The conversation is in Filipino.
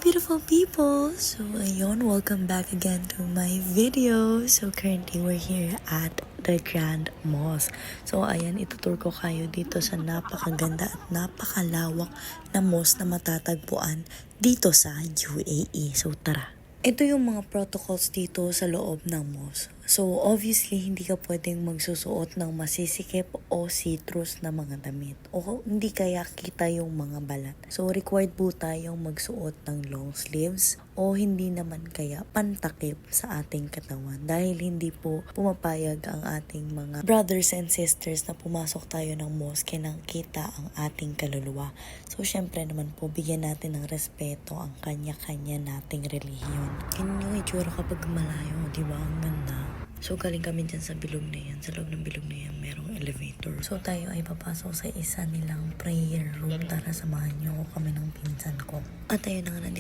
beautiful people! So ayun, welcome back again to my video. So currently we're here at the Grand Mosque. So ayan, itutur ko kayo dito sa napakaganda at napakalawak na mosque na matatagpuan dito sa UAE. So tara! Ito yung mga protocols dito sa loob ng mosque. So obviously, hindi ka pwedeng magsusuot ng masisikip o citrus na mga damit. O hindi kaya kita yung mga balat. So required po tayong magsuot ng long sleeves o hindi naman kaya pantakip sa ating katawan. Dahil hindi po pumapayag ang ating mga brothers and sisters na pumasok tayo ng mosque nang kita ang ating kaluluwa. So syempre naman po, bigyan natin ng respeto ang kanya-kanya nating relihiyon. Ganyan yung itsura kapag malayo, di ba? Ang ganda. So galing kami dyan sa bilog na yan. Sa loob ng bilog na yan, merong elevator. So tayo ay papasok sa isa nilang prayer room. Tara, samahan niyo kami ng pinsan ko. At ayun na nga, nandito